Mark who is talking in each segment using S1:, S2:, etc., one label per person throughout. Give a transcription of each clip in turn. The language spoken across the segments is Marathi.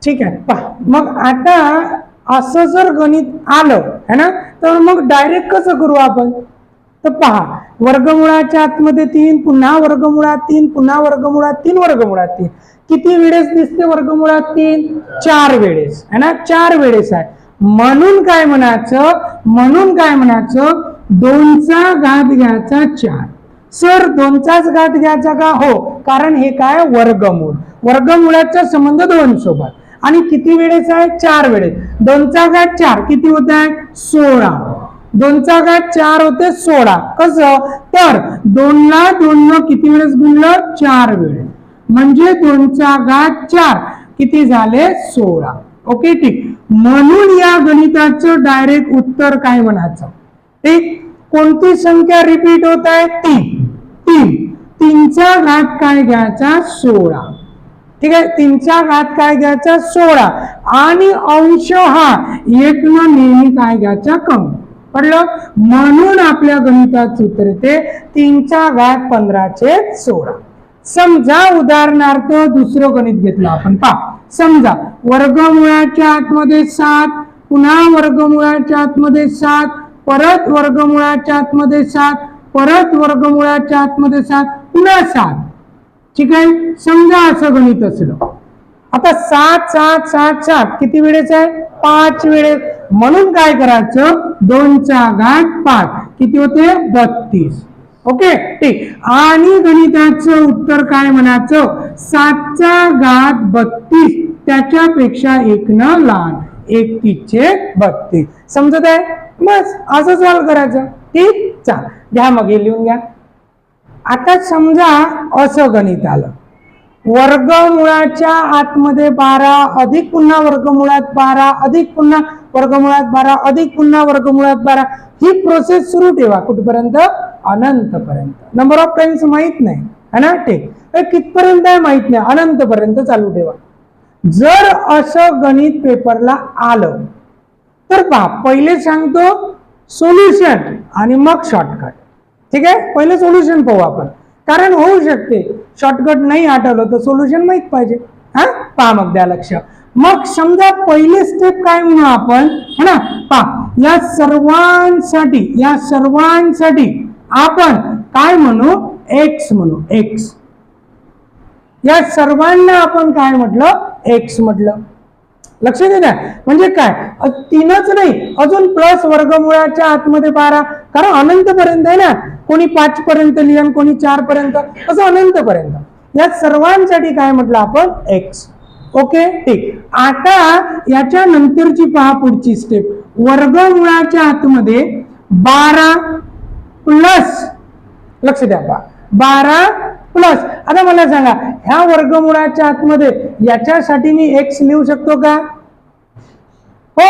S1: ठीक आहे पहा, मग आता असं जर गणित आलं है ना, तर मग डायरेक्ट कसं करू आपण? तर पहा, वर्गमुळाच्या आतमध्ये 3, पुन्हा वर्गमुळात 3, पुन्हा वर्गमुळात 3, वर्गमुळात 3. किती वेळेस दिसते वर्गमुळात 3? 4 वेळेस है ना, 4 वेळेस आहे. म्हणून काय म्हणायचं, 2चा घात घ्यायचा 4. सर 2चाच घात घ्यायचा का? हो, कारण हे काय वर्गमूळ, वर्गमुळाचा संबंध 2 सोबत. आणि किती वेळेस आहे? 4 वेळेस. 2चा घात 4 किती होत आहे? 16. 2चा घात 4 होते 16. कसं? तर 2 ला 2 किती वेळेस गुणलं? 4 वेळेस. म्हणजे 2चा घात 4 किती झाले? 16. ओके, ठीक. म्हणून या गणिताचं डायरेक्ट उत्तर काय म्हणायचं? ठीक. कोणती संख्या रिपीट होत आहे? 3. 3चा घात काय घ्यायचा? 16. ठीक आहे, 3चा घात काय घ्यायचा? 16. आणि अंश हा 1 न नेहमी काय घ्यायचा? कमी. पडलं? म्हणून आपल्या गणिताचं उत्तर येते 3चा घात 15/16. समजा उदाहरणार्थ दुसरं गणित घेतलं आपण. पहा, समजा वर्गमुळाच्या आतमध्ये 7, पुन्हा वर्गमुळाच्या आतमध्ये 7, परत वर्गमुळाच्या आतमध्ये 7, परत वर्गमुळाच्या आतमध्ये 7, पुन्हा 7. ठीक आहे, समजा असं गणित असलं. आता 7 7 7 7 किती वेळेस आहे? 5 वेळेस. म्हणून काय करायचं? 2चा घात 5 किती होते? 32. ओके, ठीक. आणि गणिताचं उत्तर काय म्हणायचं? 7चा घात 32 त्याच्यापेक्षा 1 न लहान, 31/32. समजत आहे? बस असं सॉल्व करायचं. ठीक, चाल घ्या मग हे लिहून घ्या. आता समजा असं गणित आलं, वर्गमुळाच्या आतमध्ये 12 अधिक पुन्हा वर्गमुळात 12 अधिक पुन्हा वर्गमुळात 12 अधिक पुन्हा वर्गमुळात 12. ही प्रोसेस सुरू ठेवा कुठपर्यंत? अनंतपर्यंत. नंबर ऑफ टाइम्स माहित नाही है ना, ठीक. कितपर्यंत आहे माहित नाही, अनंतपर्यंत चालू ठेवा. जर असं गणित पेपरला आलं तर पहा, पहिले सांगतो सोल्युशन आणि मग शॉर्टकट. ठीक आहे, पहिले सोल्युशन पाहू आपण, कारण होऊ शकते शॉर्टकट नाही आठवलं तर सोल्युशन माहित पाहिजे. हा, पहा मग द्या लक्ष. मग समजा पहिले स्टेप काय म्हणू आपण है ना, पहा या सर्वांसाठी आपण काय म्हणू? एक्स म्हणू. एक्स या सर्वांना आपण काय म्हटलं? एक्स म्हटलं. लक्ष द्या, म्हणजे काय 3च नाही, अजून प्लस वर्गमुळाच्या आतमध्ये 12, कारण अनंतपर्यंत आहे ना. कोणी 5 पर्यंत लिहन, कोणी 4 पर्यंत, असं अनंतपर्यंत. या सर्वांसाठी काय म्हटलं आपण? एक्स. ओके, ठीक. आता याच्या नंतरची पहा पुढची स्टेप, वर्गमुळाच्या आतमध्ये 12 प्लस, लक्ष द्या पहा, 12 प्लस. आता मला सांगा, ह्या वर्गमुळाच्या आतमध्ये याच्यासाठी मी एक्स लिहू शकतो का? हो,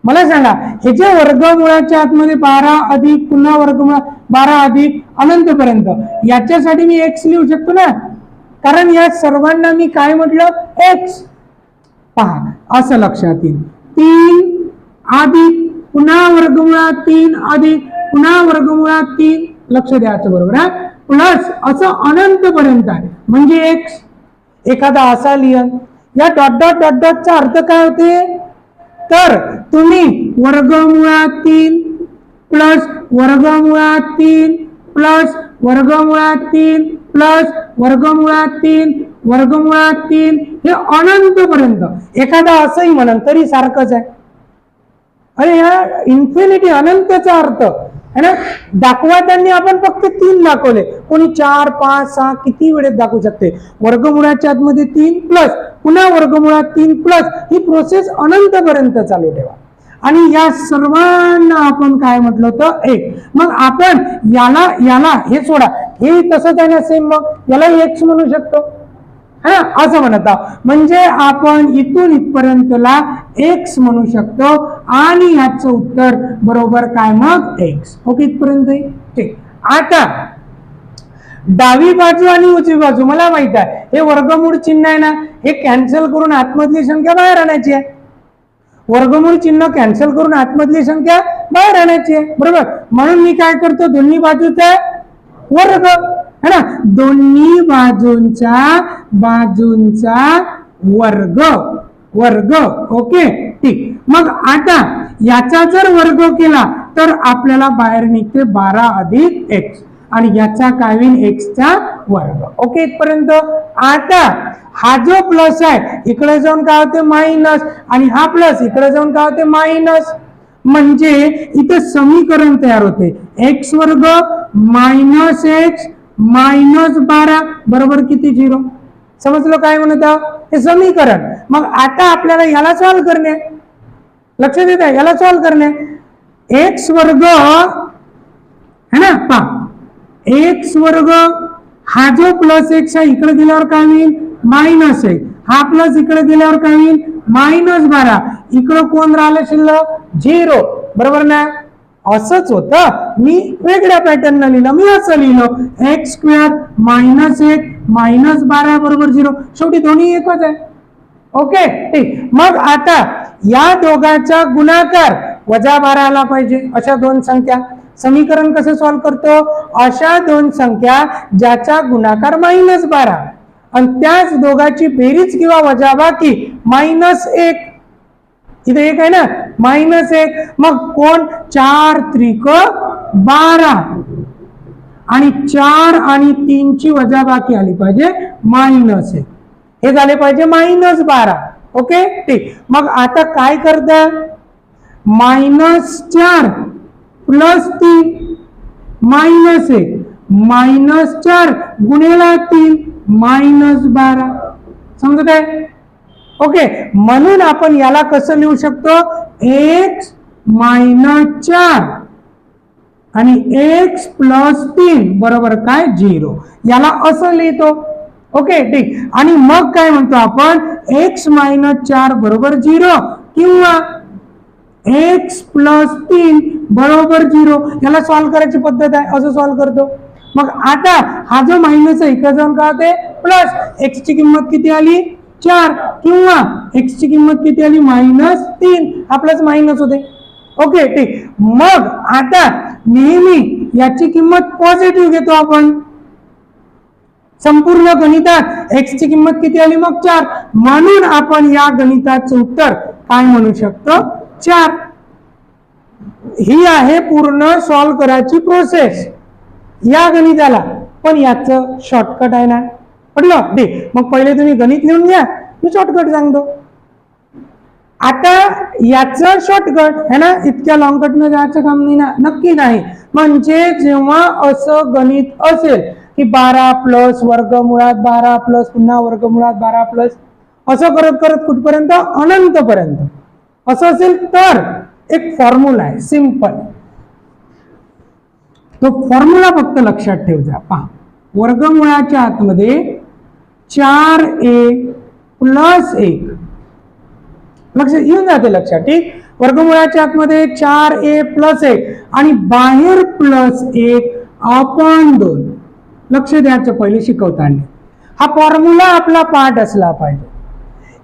S1: मला सांगा, हे जे वर्गमुळाच्या आतमध्ये 12 अधिक पुन्हा वर्गमुळात 12 अधिक अनंतपर्यंत, याच्यासाठी मी एक्स लिहू शकतो ना, कारण या सर्वांना मी काय म्हटलं? एक्स. पहा असं लक्षात येईल, 3 अधिक पुन्हा वर्गमुळात 3 अधिक पुन्हा वर्गमुळात 3, लक्ष द्यायचं बरोबर हा, प्लस असं अनंतपर्यंत आहे म्हणजे एक्स. एखादा असा लिहन, या डॉट डॉट डॉट डॉटचा अर्थ काय होते? तर तुम्ही वर्गमुळात 3 प्लस वर्गमुळात 3 प्लस वर्गमुळात 3 प्लस वर्गमुळात 3 वर्गमुळात 3 हे अनंतपर्यंत. एखादा असंही म्हणन तरी सारखंच आहे. अरे या इन्फिनिटी अनंतचा अर्थ है ना, दाखवताना आपण फक्त 3 दाखवले, कोणी 4 5 6 किती वेळेत दाखवू शकते. वर्गमुळाच्या आतमध्ये 3 प्लस पुन्हा वर्गमुळात 3 प्लस, ही प्रोसेस अनंतपर्यंत चालू ठेवा. आणि या सर्वांना आपण काय म्हटलं होतं? एक. मग आपण याला हे सोडा, हे तसंच आहे ना सेम, मग याला एक्स म्हणू शकतो है ना, असं म्हणत आहोत. म्हणजे आपण इथून इथपर्यंतला एक्स म्हणू शकतो आणि याचं उत्तर बरोबर काय? मग एक्स. ओके, इथपर्यंत ठीक. आता डावी बाजू आणि उजवी बाजू मला माहित आहे, हे वर्गमूळ चिन्ह आहे ना, हे कॅन्सल करून आतमधली संख्या बाहेर आणायची आहे. वर्गमूळ चिन्ह कॅन्सल करून आतमधली संख्या बाहेर आणायची आहे, बरोबर. म्हणून मी काय करतो? दोन्ही बाजूचा वर्ग है ना, दोन्ही बाजूंचा वर्ग वर्ग. ओके ठीक. मग आता याचा जर वर्ग केला तर आपल्याला बाहेर निघते 12 अधिक x आणि याचा काय होईल एक्सचा वर्ग. ओके इथपर्यंत. आता हा जो प्लस आहे इकडे जाऊन काय होते मायनस आणि हा प्लस इकडे जाऊन काय होते मायनस. म्हणजे इथे समीकरण तयार होते एक्स वर्ग मायनस एक्स मायनस 12 बरोबर किती 0. समजलं काय म्हणत आहोत हे समीकरण. मग आता आपल्याला याला सॉल्व्ह करणे. लक्षात येत आहे याला सॉल्व्ह करणे. एक्स वर्ग है ना पहा एक्स वर्ग हा जो प्लस एक्स आहे इकडे गेल्यावर काय होईल मायनस एक. हा प्लस इकडे गेल्यावर काय होईल मायनस 12. इकडे कोण राहिलं शिल्लक 0 बरोबर ना. असंच होतं मी वेगळ्या पॅटर्न लिहिलं. मी असं लिहिलं एक्स स्क्वेअर मायनस 1 मायनस 12 बरोबर 0. शेवटी दोन्ही एकच आहे. ओके ठीक. मग आता या दोघांचा गुणाकार वजा 12 आला पाहिजे. अशा दोन संख्या समीकरण कसं सॉल्व्ह करतो अशा दोन संख्या ज्याचा गुणाकार मायनस 12 आणि त्याच दोघांची बेरीज किंवा वजाबाकी मायनस 1. इथे एक आहे ना मायनस 1. मग कोण 4 त्रिक 12 आणि 4 आणि 3 ची वजाबाकी आली पाहिजे मायनस 1. हे झाले पाहिजे मायनस 12. ओके ठीक. मग आता काय करता मायनस 4 प्लस 3 मायनस 1 मायनस 4 गुणिले 3 मायनस 12. समजत आहे. ओके म्हणून आपण याला कसं लिहू शकतो एक्स मायनस 4 आणि एक्स प्लस 3 बरोबर काय 0. याला असं लिहितो. ओके ठीक. आणि मग काय म्हणतो आपण एक्स मायनस 4 बरोबर 0 किंवा एक्स प्लस 3 बरोबर 0. याला सॉल्व्ह करायची पद्धत आहे. असं सॉल्व्ह करतो. मग आता हा जो मायनस आहे इकडे जाऊन काय होते प्लस. एक्स ची किंमत किती आली 4 किंवा एक्स ची किंमत किती आली मायनस 3. हा प्लस मायनस होते. ओके ठीक. मग आता नेहमी याची किंमत पॉझिटिव्ह घेतो आपण. संपूर्ण गणितात एक्स ची किंमत किती आली मग 4. म्हणून आपण या गणिताचं उत्तर काय म्हणू शकतो 4. ही आहे पूर्ण सॉल्व्ह करायची प्रोसेस या गणिताला. पण याचं शॉर्टकट आहे ना पडलं दे. मग पहिले तुम्ही गणित लिहून घ्या मी शॉर्टकट सांगतो. आता याचं शॉर्टकट है ना इतक्या लॉंग कट न जायचं काम नाही ना. नक्की नाही. म्हणजे जेव्हा असं गणित असेल की 12 प्लस वर्गमुळात 12 प्लस पुन्हा वर्गमुळात 12 प्लस असं करत करत कुठपर्यंत अनंत पर्यंत असं असेल तर एक फॉर्म्युला आहे सिंपल. तो फॉर्म्युला फक्त लक्षात ठेव जा. पहा वर्गमुळाच्या आतमध्ये 4a प्लस 1 लक्ष येऊन जाते लक्षात ठीक. वर्गमुळाच्या आतमध्ये 4a प्लस 1 आणि बाहेर प्लस 1 अपॉन 2. लक्ष द्यायचं पहिले शिकवताना. हा फॉर्म्युला आपला पाठ असला पाहिजे.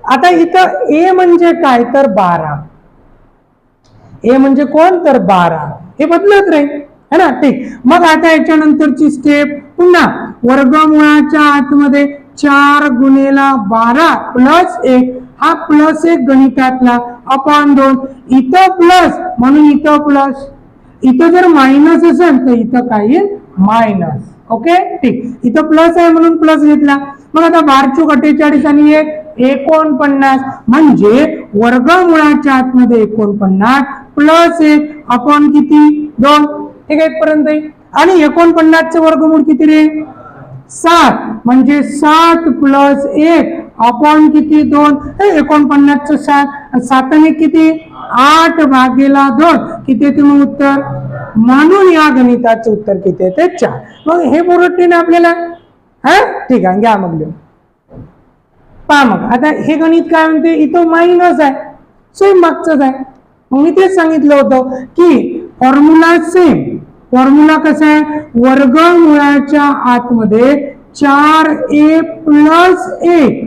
S1: आता इथं a म्हणजे काय तर 12. a म्हणजे कोण तर 12. हे बदलत राहील है ना ठीक. मग आता याच्यानंतरची स्टेप पुन्हा वर्गमुळाच्या आतमध्ये 4 गुणिले 12 प्लस 1 हा प्लस 1 गणितातला अपॉन 2. इथं प्लस म्हणून इथं प्लस. इथं जर मायनस असेल तर इथं काय येईल मायनस. ओके ठीक. इथं प्लस आहे म्हणून प्लस घेतला. मग आता 12 48 आणि 1 49 म्हणजे वर्गमुळाच्या आतमध्ये 49 प्लस 1 अपॉन किती 2. ठीक आहे इथपर्यंत. आणि 49 चे वर्गमूळ किती रे 7 म्हणजे 7 प्लस 1 अपॉन किती 2. 49 च 7 7 ने किती 8 भागेला 2 किती येते मग उत्तर. म्हणून या गणिताचं उत्तर किती येते 4. मग हे बरोबर आपल्याला हा ठीक आहे घ्या मग लिहू. पहा मग आता हे गणित काय म्हणते इथं मायनस आहे सेम मागचंच आहे. मग मी तेच सांगितलं होतं की फॉर्म्युला सेम. फॉर्म्युला कसा आहे वर्गमुळाच्या आतमध्ये 4a प्लस 1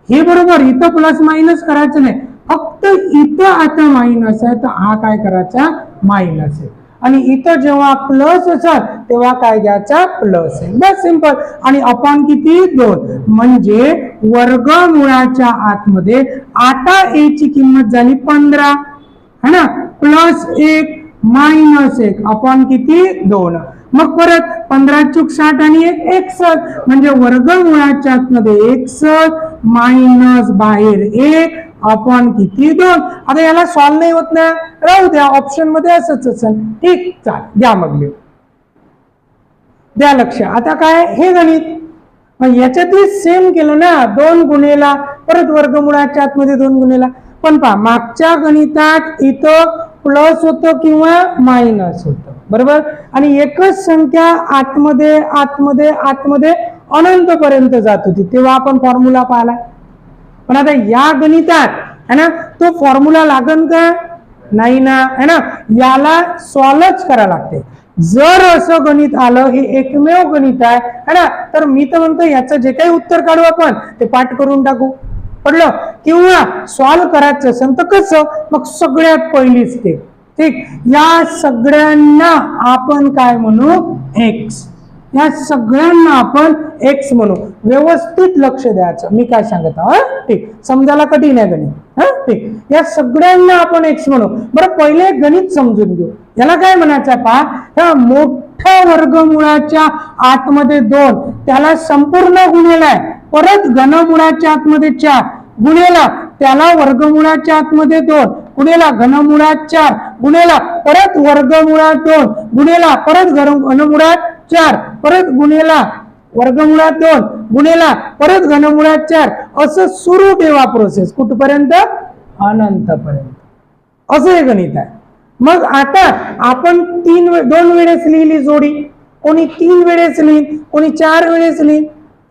S1: हे बरोबर. इथं प्लस मायनस करायचं नाही फक्त इथं आता मायनस आहे तर हा काय करायचा मायनस आहे. आणि इथं जेव्हा प्लस असेल तेव्हा काय घ्यायचा प्लस आहे, बस सिंपल. आणि अपॉन किती 2 म्हणजे वर्गमुळाच्या आतमध्ये आता a ची किंमत झाली 15 है ना, प्लस 1 मायनस 1 अपॉन किती 2. मग परत 15 चूक 60 आणि 1 61 म्हणजे वर्गमुळाच्या आतमध्ये 61 मायनस बाहेर 1 अपॉन किती 2. आता याला सॉल्व नाही होत ना, राहू द्या, ऑप्शन मध्ये असंच असेल. ठीक, चाल द्या मग द्या लक्ष. आता काय हे गणित मग याच्यातही सेम केलं ना, 2 गुणेला परत वर्गमुळाच्या आतमध्ये 2 गुणेला. पण पहा मागच्या गणितात इथं प्लस होतं किंवा मायनस होतं, बरोबर, आणि एकच संख्या आतमध्ये आतमध्ये आतमध्ये अनंत पर्यंत जात होती, तेव्हा आपण फॉर्म्युला पाहिला. पण आता या गणितात है ना तो फॉर्म्युला लागन का नाही ना, है ना, याला सॉल्वच करावं लागते. जर असं गणित आलं, हे एकमेव गणित आहे है ना, तर मी तर म्हणतो याचं जे काही उत्तर काढू आपण ते पाठ करून टाकू, पडलं, किंवा सॉल्व करायचं असेल तर कसं, मग सगळ्यात पहिली स्टेप. ठीक, या सगळ्यांना आपण काय म्हणू एक्स, या सगळ्यांना आपण एक्स म्हणू. व्यवस्थित लक्ष द्यायचं मी काय सांगत आहो, ठीक, समजायला कठीण आहे गणित. ठीक, या सगळ्यांना आपण एक्स म्हणू. बरं पहिले गणित समजून घेऊ. याला काय म्हणायचं पहा, ह्या मोठ्या वर्गमुळाच्या आतमध्ये 2 त्याला संपूर्ण गुणेला, परत घनमुळाच्या आतमध्ये 4 गुणेला त्याला वर्गमुळाच्या आतमध्ये 2 गुणेला घनमुळात 4 गुणेला परत वर्गमुळात 2 गुणेला परत घनमुळात 4 परत गुणेला वर्गमुळात 2 गुणेला परत घनमुळात 4, असं सुरू ठेवा प्रोसेस कुठपर्यंत, अनंतपर्यंत. असं हे गणित आहे. मग आता आपण 2 वेळेस लिहिली जोडी, कोणी 3 वेळेस लिहिली, कोणी 4 वेळेस लिहिली.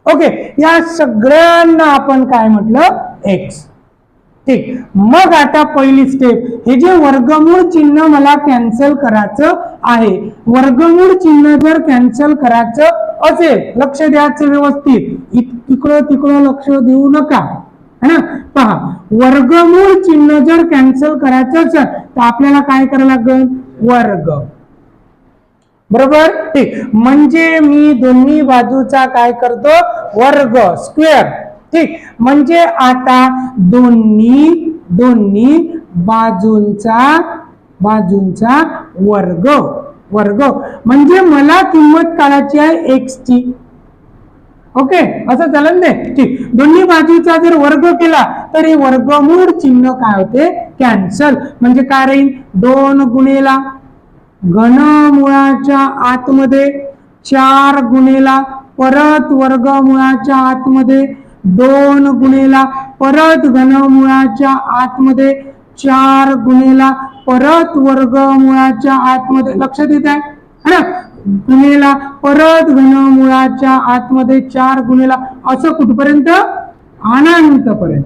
S1: ओके, या सगळ्यांना आपण काय म्हटलं एक्स. ठीक, मग आता पहिली स्टेप, हे जे वर्गमूळ चिन्ह मला कॅन्सल करायचं आहे, वर्गमूळ चिन्ह जर कॅन्सल करायचं असेल, लक्ष द्यायचं व्यवस्थित, इकडं तिकडं लक्ष देऊ नका, है ना. पहा, वर्गमूळ चिन्ह जर कॅन्सल करायचं असेल तर आपल्याला काय करावं लागेल, वर्ग, बरोबर. ठीक, म्हणजे मी दोन्ही बाजूचा काय करतो वर्ग, स्क्वेअर. ठीक, म्हणजे आता दोन्ही बाजूंचा वर्ग, म्हणजे मला किंमत काढायची आहे एक्स ची. ओके, असं चालेल ते. ठीक, दोन्ही बाजूचा जर वर्ग केला तर हे वर्गमूळ चिन्ह काय होते कॅन्सल. म्हणजे काय राहील, 2 गुणेला घनमुळाच्या आतमध्ये 4 गुणेला परत वर्गमुळाच्या आतमध्ये 2 गुणेला परत घनमुळाच्या आतमध्ये 4 गुणेला परत वर्गमुळाच्या आतमध्ये, लक्षात येत आहे ना, गुणेला परत घनमुळाच्या आतमध्ये 4 गुणेला, असं कुठपर्यंत, अनंतपर्यंत.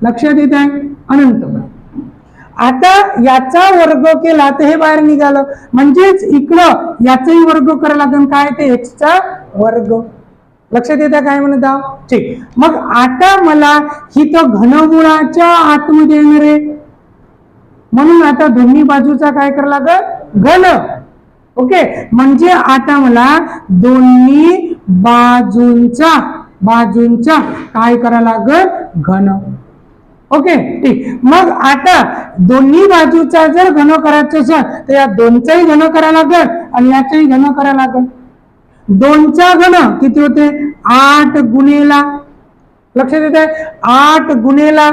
S1: लक्षात येत आहे, अनंतपर्यंत. आता याचा वर्ग केला तर हे बाहेर निघालं, म्हणजेच इकडं याचाही वर्ग करायला लागेल, काय ते एक्सचा वर्ग. लक्षात येतं काय म्हणत आहोत. ठीक, मग आता मला ही तर घनमुळाच्या आतमध्ये येणार आहे, म्हणून आता दोन्ही बाजूचा काय करायला लागेल घन. ओके, म्हणजे आता मला दोन्ही बाजूंचा काय करायला लागेल घन. ओके, ठीक, मग आता दोन्ही बाजूचा जर घन करायचं असेल तर या 2चाही घन करायला लागेल आणि याचाही घन करायला लागेल. 2चा घन किती होते 8 गुणेला, लक्षात येत आहे 8 गुणेला.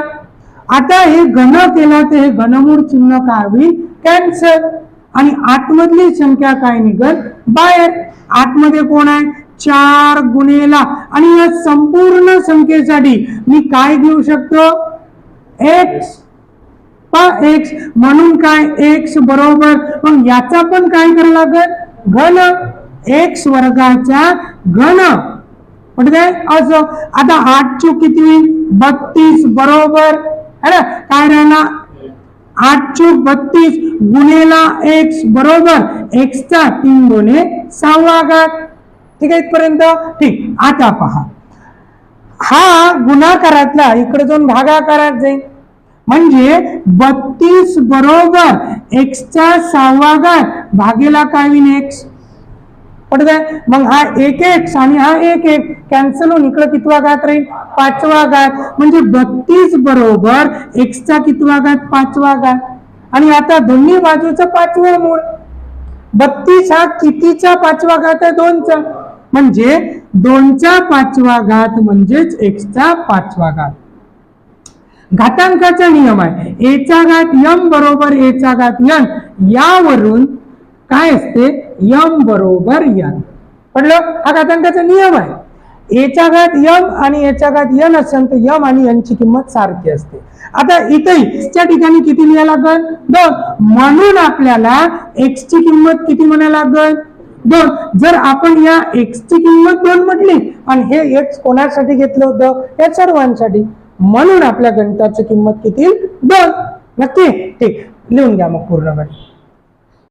S1: आता हे घन केला तर हे घनमूळ चिन्ह काय होईल कॅन्सल, आणि आतमधली संख्या काय निघल बाहेर. आतमध्ये कोण आहे 4 गुणेला, आणि या संपूर्ण संख्येसाठी मी काय घेऊ शकतो एक्स, एक्स, म्हणून काय एक्स बरोबर, मग याचा पण काय करायला लागेल घन, एक्स वर्गाचा घन. म्हणजे असं आता 8 चूक किती होईल 32 बरोबर है ना, काय राहिला 8 चूक 32 गुणेला एक्स बरोबर एक्सचा 3 गुणे 6 घात. ठीक आहे इथपर्यंत. ठीक, आता पहा हा गुणाकारातला इकडे जाऊन भागाकारात जाईल, म्हणजे 32 बरोबर एक्सचा 6वा घात भागेला काय होईल एक्स. पटत आहे. मग हा 1x आणि हा 1 कॅन्सल होऊन इकडे कितवा घात राहील 5वा घात. म्हणजे 32 बरोबर एक्सचा कितवा घात 5वा घात. आणि आता दोन्ही बाजूचं 5वं मूळ. 32 हा कितीचा 5वा घात आहे 2चा. म्हणजे 2चा 5वा घात म्हणजेच एक्सचा 5वा घात. घातांकाचा नियम आहे a चा घात m बरोबर a चा घात n. यावरून काय असते m बरोबर n. पडलं. हा घातांकाचा नियम आहे. a चा घात m आणि a चा घात n असेल तर m आणि n ची किंमत सारखी असते. आता इथे च्या ठिकाणी किती लिहायला लागेल 2. म्हणून आपल्याला x ची किंमत किती म्हणायला लागेल 2. जर आपण या x ची किंमत 2 म्हटली आणि हे x कोणासाठी घेतलं होतं या सर्वांसाठी, म्हणून आपल्या गणिताची किंमत किती 2. नक्की ठीक लिहून घ्या मग पूर्ण गणित.